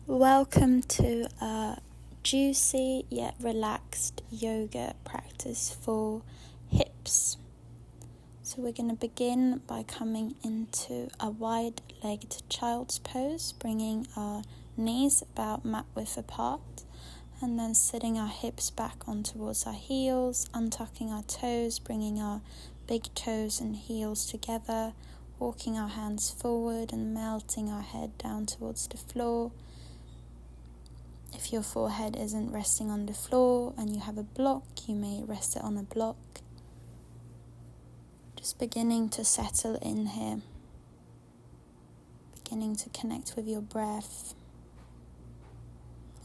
Welcome to a juicy yet relaxed yoga practice for hips. So we're going to begin by coming into a wide-legged child's pose, bringing our knees about mat width apart, and then sitting our hips back on towards our heels, untucking our toes, bringing our big toes and heels together, walking our hands forward and melting our head down towards the floor. If your forehead isn't resting on the floor and you have a block, you may rest it on a block. Just beginning to settle in here. Beginning to connect with your breath.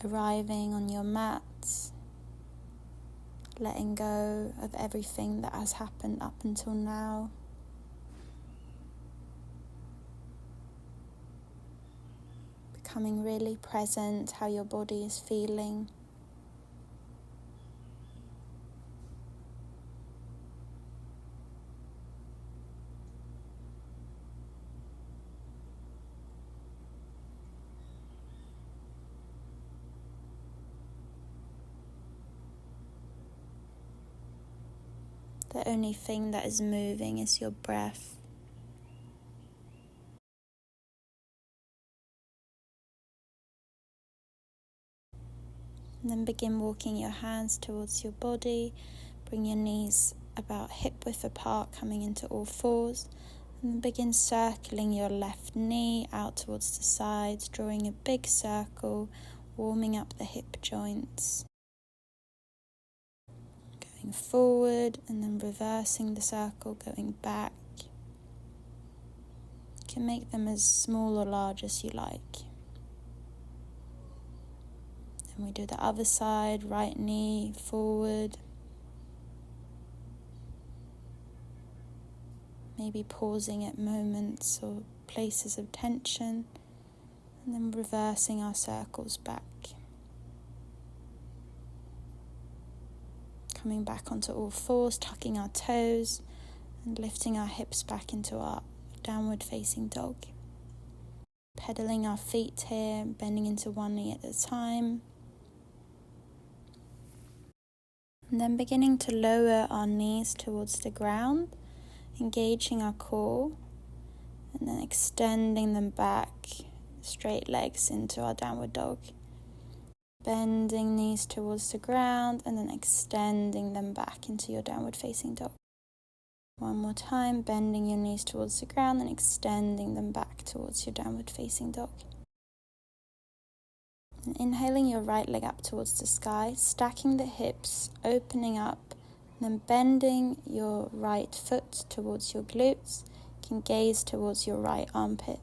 Arriving on your mat. Letting go of everything that has happened up until now. Becoming really present, how your body is feeling. The only thing that is moving is your breath. And then begin walking your hands towards your body. Bring your knees about hip width apart, coming into all fours. And then begin circling your left knee out towards the sides, drawing a big circle, warming up the hip joints. Going forward and then reversing the circle, going back. You can make them as small or large as you like. And we do the other side, right knee forward. Maybe pausing at moments or places of tension. And then reversing our circles back. Coming back onto all fours, tucking our toes and lifting our hips back into our downward facing dog. Pedaling our feet here, bending into one knee at a time. And then beginning to lower our knees towards the ground, engaging our core, and then extending them back, straight legs into our downward dog. Bending knees towards the ground and then extending them back into your downward facing dog. One more time, bending your knees towards the ground and extending them back towards your downward facing dog. And inhaling your right leg up towards the sky, stacking the hips, opening up, and then bending your right foot towards your glutes. You can gaze towards your right armpit.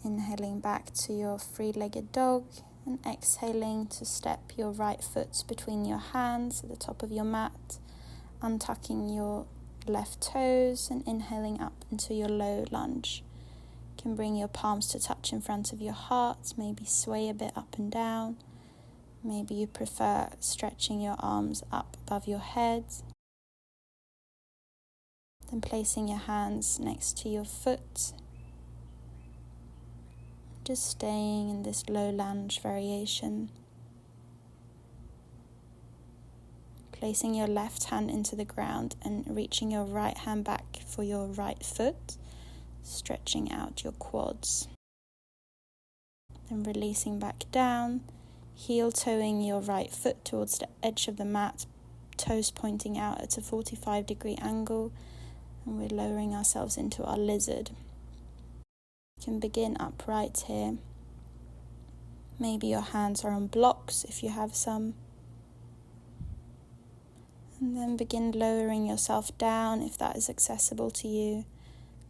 Inhaling back to your three-legged dog and exhaling to step your right foot between your hands at the top of your mat, untucking your left toes and inhaling up into your low lunge. You can bring your palms to touch in front of your heart, maybe sway a bit up and down. Maybe you prefer stretching your arms up above your head. Then placing your hands next to your foot. Just staying in this low lunge variation. Placing your left hand into the ground and reaching your right hand back for your right foot, stretching out your quads. Then releasing back down, heel toeing your right foot towards the edge of the mat, toes pointing out at a 45-degree angle, and we're lowering ourselves into our lizard. You can begin upright here. Maybe your hands are on blocks if you have some. And then begin lowering yourself down if that is accessible to you.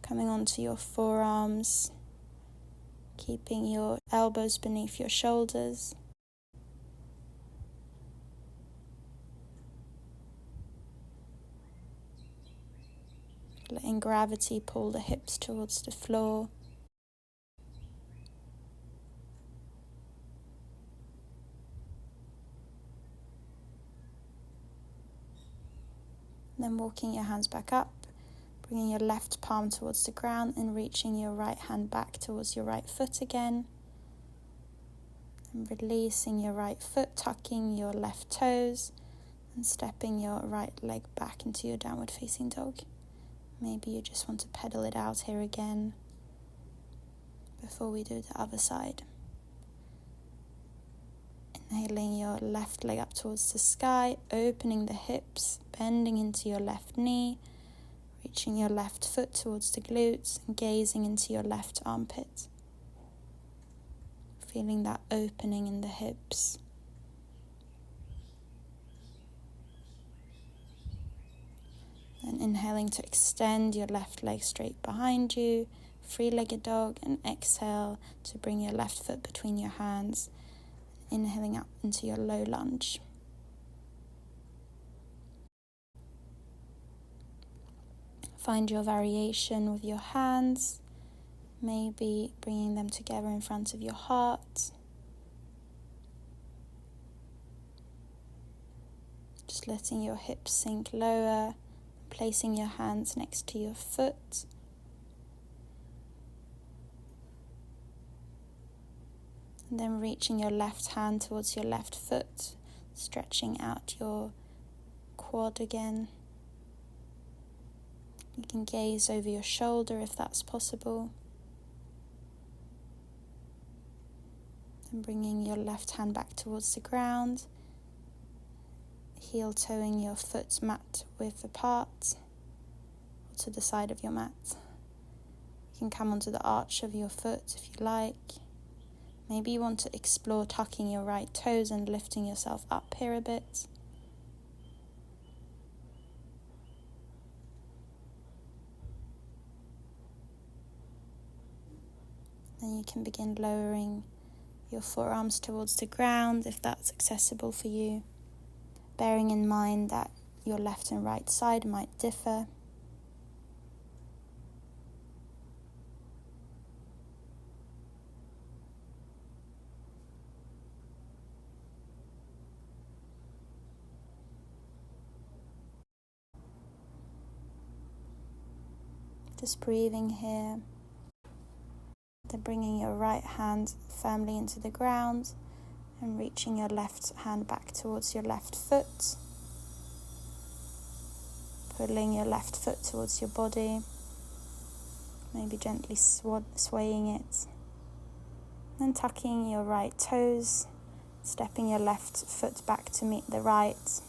Coming onto your forearms, keeping your elbows beneath your shoulders. Letting gravity pull the hips towards the floor. Then walking your hands back up, bringing your left palm towards the ground and reaching your right hand back towards your right foot again. And releasing your right foot, tucking your left toes and stepping your right leg back into your downward facing dog. Maybe you just want to pedal it out here again before we do the other side. Inhaling your left leg up towards the sky, opening the hips, bending into your left knee, reaching your left foot towards the glutes and gazing into your left armpit. Feeling that opening in the hips. Then inhaling to extend your left leg straight behind you, three-legged dog, and exhale to bring your left foot between your hands. Inhaling up into your low lunge. Find your variation with your hands. Maybe bringing them together in front of your heart. Just letting your hips sink lower, placing your hands next to your foot. And then reaching your left hand towards your left foot, stretching out your quad again. You can gaze over your shoulder if that's possible. And bringing your left hand back towards the ground, heel toeing your foot mat width apart, or to the side of your mat. You can come onto the arch of your foot if you like. Maybe you want to explore tucking your right toes and lifting yourself up here a bit. Then you can begin lowering your forearms towards the ground if that's accessible for you, bearing in mind that your left and right side might differ. Just breathing here. Then bringing your right hand firmly into the ground and reaching your left hand back towards your left foot. Pulling your left foot towards your body. Maybe gently swaying it. Then tucking your right toes, stepping your left foot back to meet the right.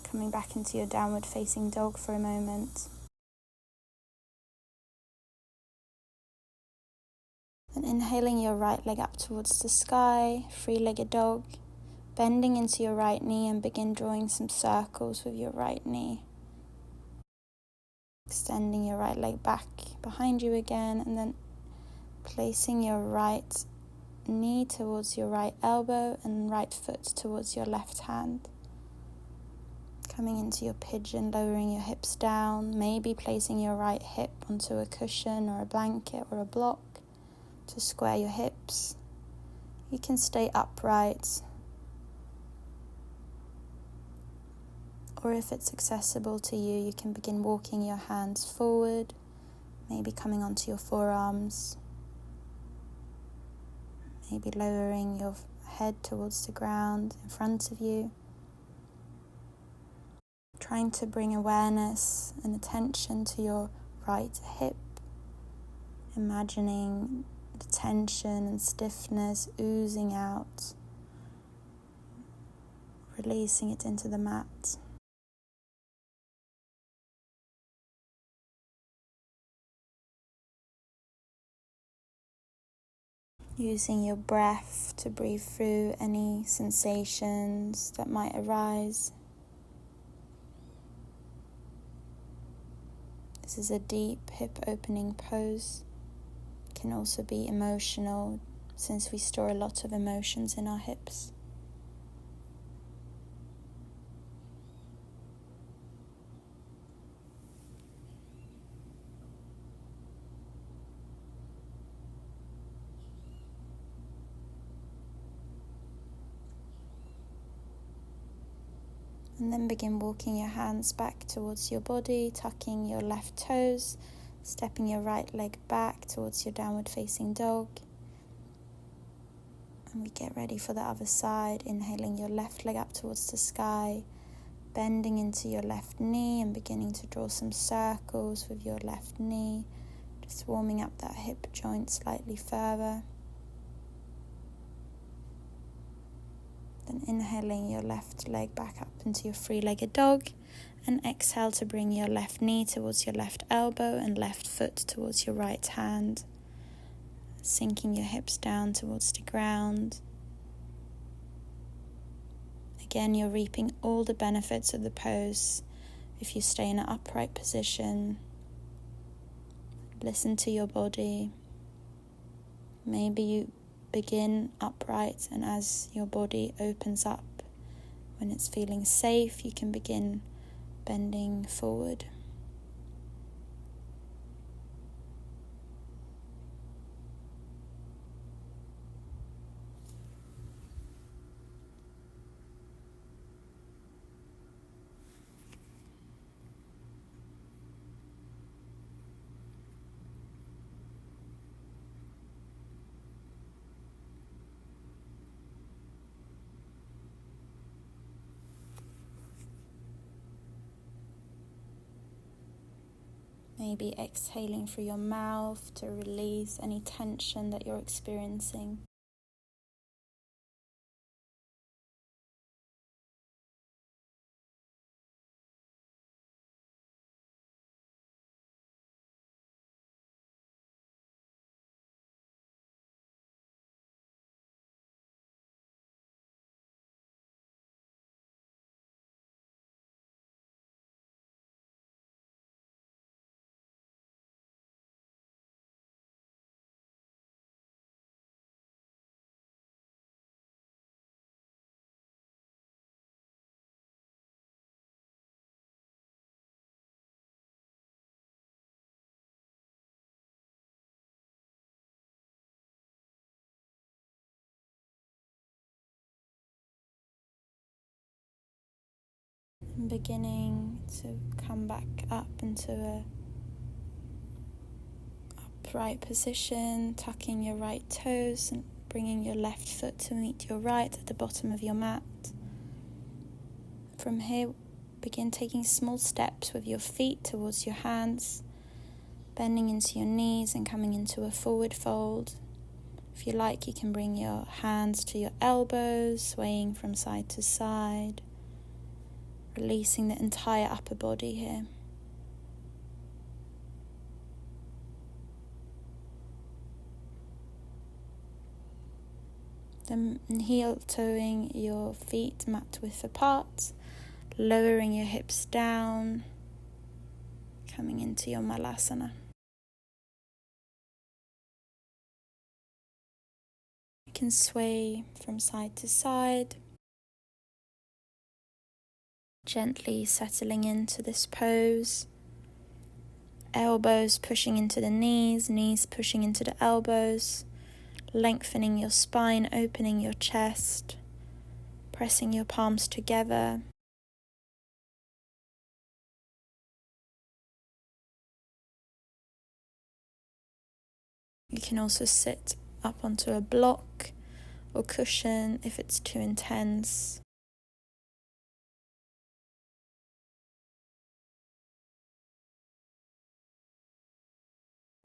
Coming back into your downward facing dog for a moment. And inhaling your right leg up towards the sky, three-legged dog, bending into your right knee and begin drawing some circles with your right knee. Extending your right leg back behind you again and then placing your right knee towards your right elbow and right foot towards your left hand. Coming into your pigeon, lowering your hips down, maybe placing your right hip onto a cushion or a blanket or a block to square your hips. You can stay upright, or if it's accessible to you, you can begin walking your hands forward, maybe coming onto your forearms, maybe lowering your head towards the ground in front of you. Trying to bring awareness and attention to your right hip, imagining the tension and stiffness oozing out, releasing it into the mat. Using your breath to breathe through any sensations that might arise. This is a deep hip opening pose. It can also be emotional since we store a lot of emotions in our hips. And then begin walking your hands back towards your body, tucking your left toes, stepping your right leg back towards your downward facing dog. And we get ready for the other side, inhaling your left leg up towards the sky, bending into your left knee and beginning to draw some circles with your left knee, just warming up that hip joint slightly further. Then inhaling your left leg back up into your three-legged dog, and exhale to bring your left knee towards your left elbow and left foot towards your right hand, sinking your hips down towards the ground. Again, you're reaping all the benefits of the pose if you stay in an upright position. Listen to your body. Maybe you begin upright, and as your body opens up, when it's feeling safe, you can begin bending forward. Maybe exhaling through your mouth to release any tension that you're experiencing. And beginning to come back up into a upright position, tucking your right toes and bringing your left foot to meet your right at the bottom of your mat. From here, begin taking small steps with your feet towards your hands, bending into your knees and coming into a forward fold. If you like, you can bring your hands to your elbows, swaying from side to side, releasing the entire upper body here. Then heel-toeing your feet mat width apart, lowering your hips down, coming into your Malasana. You can sway from side to side, gently settling into this pose. Elbows pushing into the knees, knees pushing into the elbows, lengthening your spine, opening your chest, pressing your palms together. You can also sit up onto a block or cushion if it's too intense.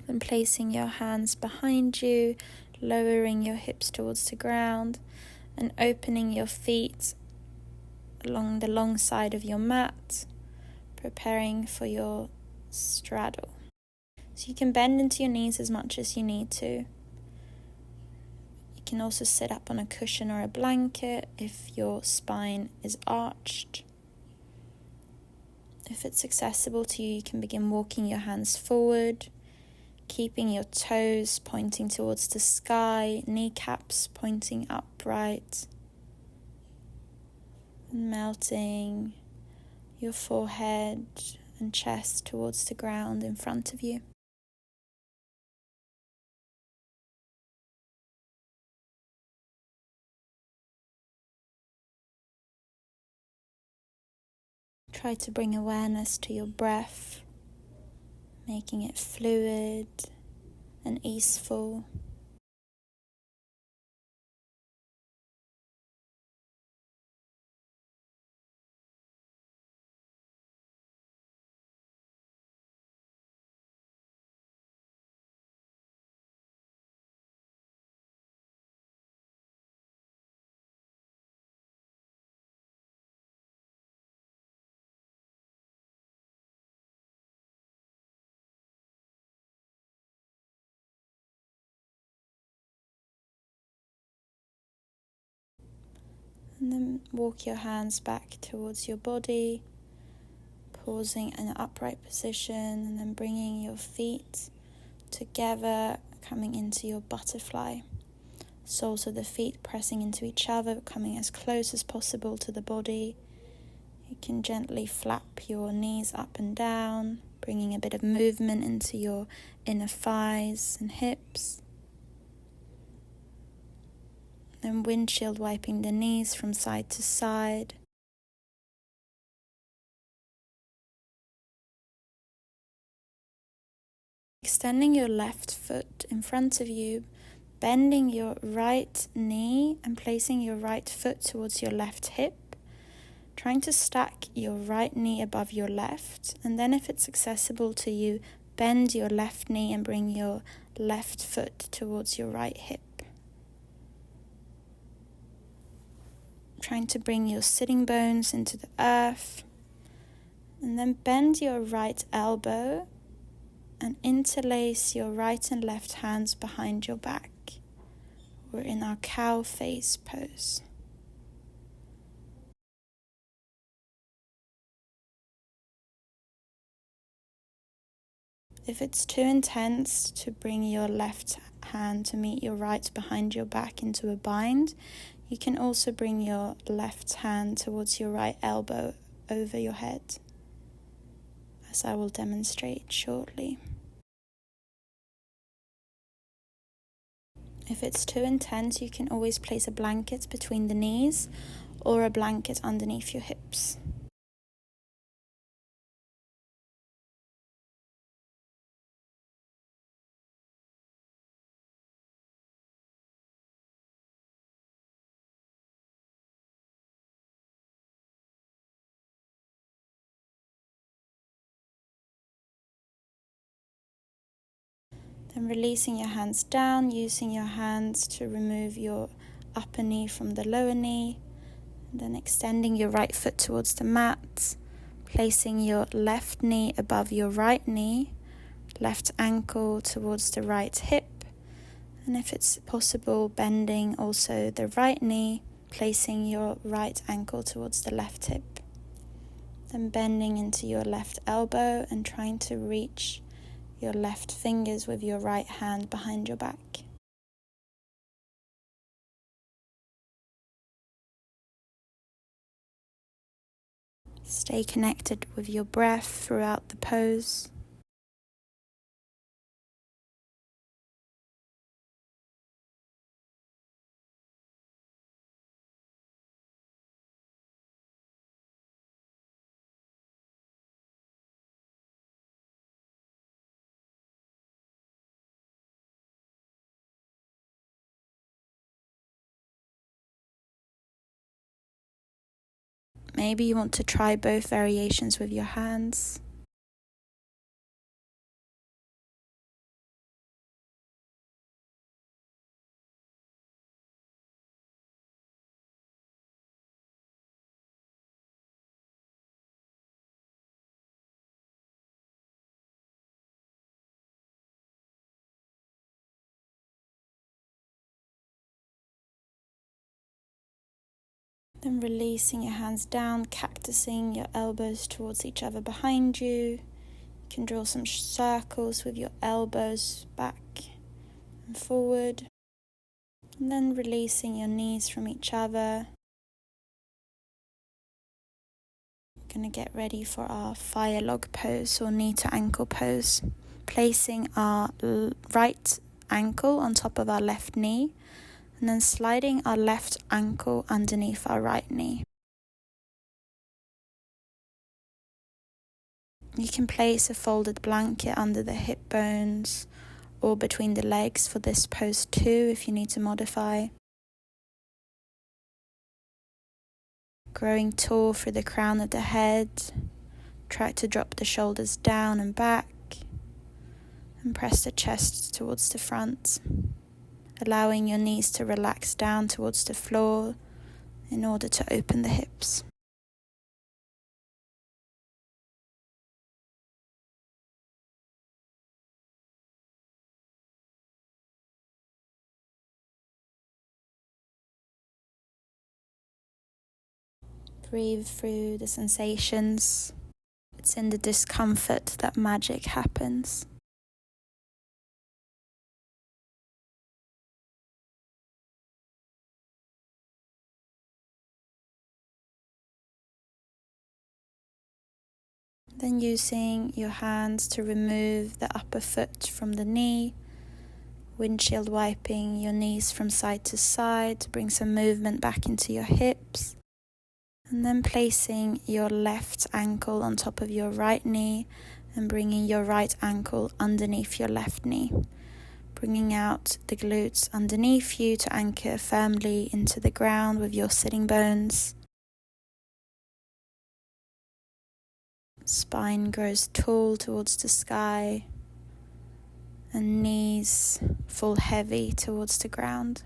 Then placing your hands behind you, lowering your hips towards the ground and opening your feet along the long side of your mat, preparing for your straddle. So you can bend into your knees as much as you need to. You can also sit up on a cushion or a blanket if your spine is arched. If it's accessible to you, you can begin walking your hands forward, keeping your toes pointing towards the sky, kneecaps pointing upright, and melting your forehead and chest towards the ground in front of you. Try to bring awareness to your breath, making it fluid and easeful. And then walk your hands back towards your body, pausing in an upright position, and then bringing your feet together, coming into your butterfly. Soles of the feet pressing into each other, coming as close as possible to the body. You can gently flap your knees up and down, bringing a bit of movement into your inner thighs and hips. Then windshield wiping the knees from side to side. Extending your left foot in front of you, bending your right knee and placing your right foot towards your left hip. Trying to stack your right knee above your left, and then if it's accessible to you, bend your left knee and bring your left foot towards your right hip. Trying to bring your sitting bones into the earth, and then bend your right elbow and interlace your right and left hands behind your back. We're in our cow face pose. If it's too intense to bring your left hand to meet your right behind your back into a bind, you can also bring your left hand towards your right elbow over your head, as I will demonstrate shortly. If it's too intense, you can always place a blanket between the knees or a blanket underneath your hips. Then releasing your hands down, using your hands to remove your upper knee from the lower knee. And then extending your right foot towards the mat, placing your left knee above your right knee, left ankle towards the right hip. And if it's possible, bending also the right knee, placing your right ankle towards the left hip. Then bending into your left elbow and trying to reach your left fingers with your right hand behind your back. Stay connected with your breath throughout the pose. Maybe you want to try both variations with your hands. Then releasing your hands down, cactusing your elbows towards each other behind you. You can draw some circles with your elbows back and forward. And then releasing your knees from each other. We're going to get ready for our fire log pose or knee to ankle pose. Placing our right ankle on top of our left knee, and then sliding our left ankle underneath our right knee. You can place a folded blanket under the hip bones or between the legs for this pose too if you need to modify. Growing tall through the crown of the head, try to drop the shoulders down and back and press the chest towards the front, allowing your knees to relax down towards the floor in order to open the hips. Breathe through the sensations. It's in the discomfort that magic happens. Then using your hands to remove the upper foot from the knee, windshield wiping your knees from side to side to bring some movement back into your hips. And then placing your left ankle on top of your right knee and bringing your right ankle underneath your left knee. Bringing out the glutes underneath you to anchor firmly into the ground with your sitting bones. Spine grows tall towards the sky and knees fall heavy towards the ground.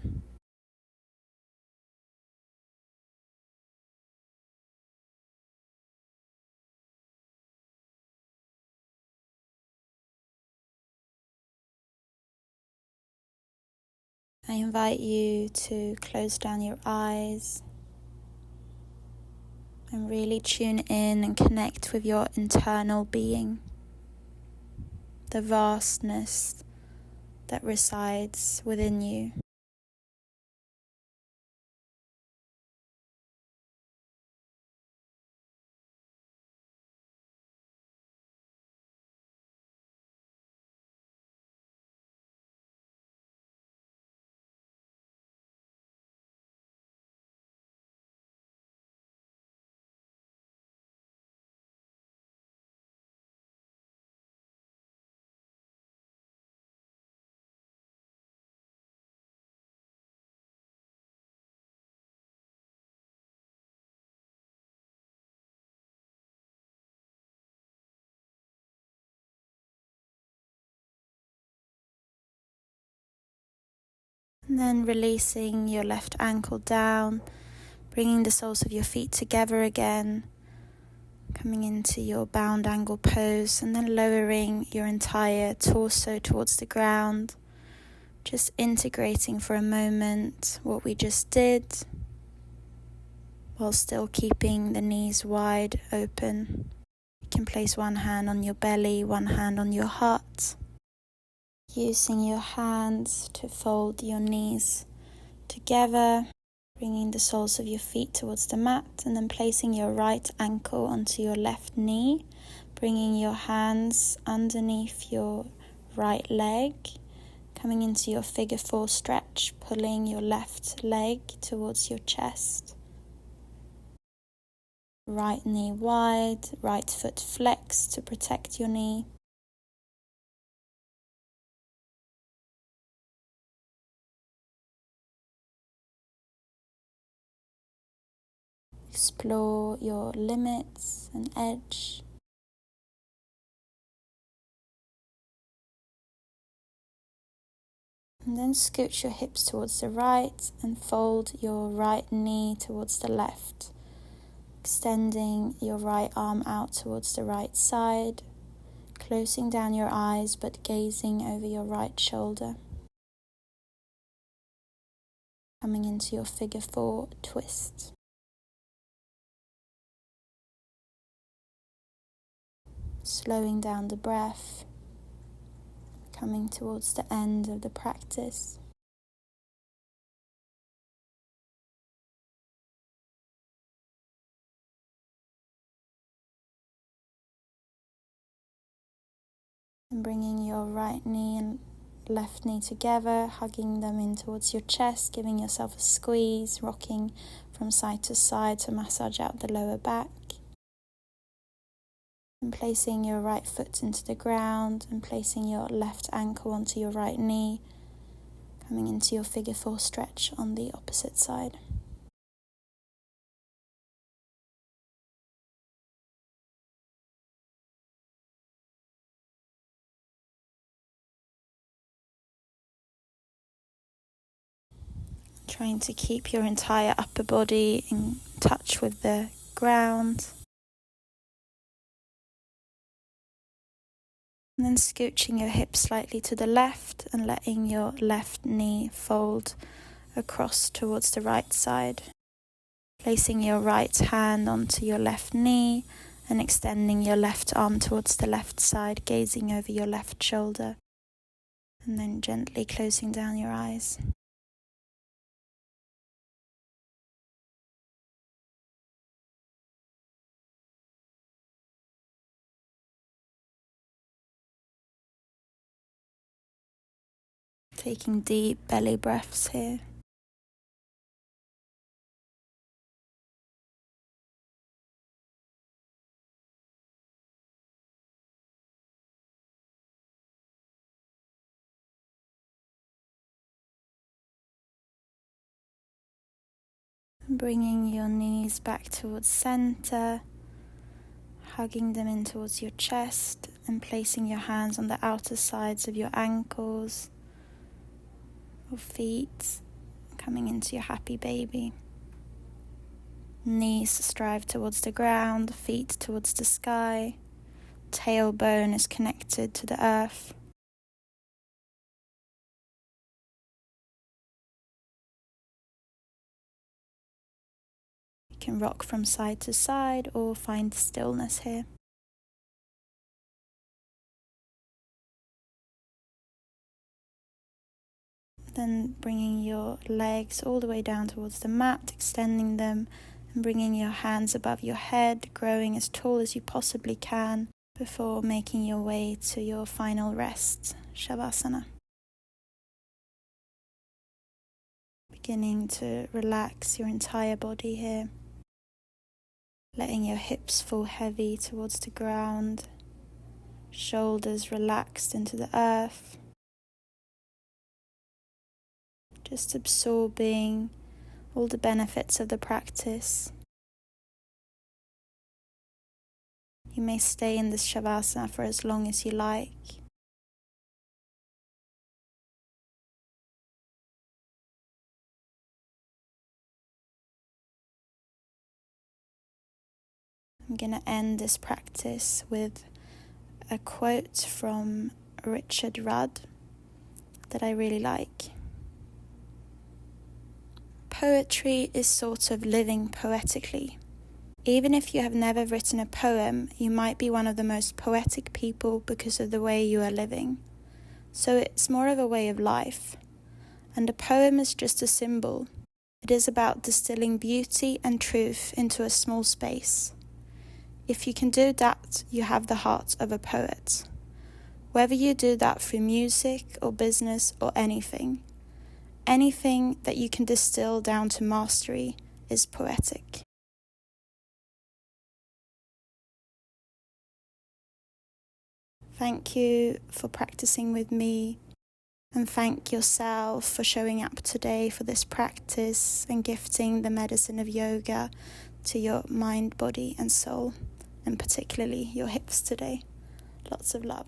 I invite you to close down your eyes and really tune in and connect with your internal being, the vastness that resides within you. And then releasing your left ankle down, bringing the soles of your feet together again, coming into your bound angle pose, and then lowering your entire torso towards the ground, just integrating for a moment what we just did, while still keeping the knees wide open. You can place one hand on your belly, one hand on your heart, using your hands to fold your knees together, bringing the soles of your feet towards the mat, and then placing your right ankle onto your left knee, bringing your hands underneath your right leg, coming into your figure 4 stretch, pulling your left leg towards your chest. Right knee wide, right foot flexed to protect your knee. Explore your limits and edge. And then scooch your hips towards the right and fold your right knee towards the left, extending your right arm out towards the right side, closing down your eyes but gazing over your right shoulder. Coming into your figure 4 twist. Slowing down the breath, coming towards the end of the practice. And bringing your right knee and left knee together, hugging them in towards your chest, giving yourself a squeeze, rocking from side to side to massage out the lower back. And placing your right foot into the ground and placing your left ankle onto your right knee, coming into your figure 4 stretch on the opposite side. Trying to keep your entire upper body in touch with the ground. And then scooching your hips slightly to the left and letting your left knee fold across towards the right side. Placing your right hand onto your left knee and extending your left arm towards the left side, gazing over your left shoulder. And then gently closing down your eyes. Taking deep belly breaths here. Bringing your knees back towards center, hugging them in towards your chest and placing your hands on the outer sides of your ankles or feet, coming into your happy baby. Knees strive towards the ground, feet towards the sky, tailbone is connected to the earth. You can rock from side to side or find stillness here. Then bringing your legs all the way down towards the mat, extending them and bringing your hands above your head, growing as tall as you possibly can before making your way to your final rest, Shavasana. Beginning to relax your entire body here, letting your hips fall heavy towards the ground, shoulders relaxed into the earth. Just absorbing all the benefits of the practice. You may stay in this Shavasana for as long as you like. I'm going to end this practice with a quote from Richard Rudd that I really like. Poetry is sort of living poetically. Even if you have never written a poem, you might be one of the most poetic people because of the way you are living. So it's more of a way of life. And a poem is just a symbol. It is about distilling beauty and truth into a small space. If you can do that, you have the heart of a poet. Whether you do that through music or business or anything that you can distill down to mastery is poetic. Thank you for practicing with me, and thank yourself for showing up today for this practice and gifting the medicine of yoga to your mind, body and soul, and particularly your hips today. Lots of love.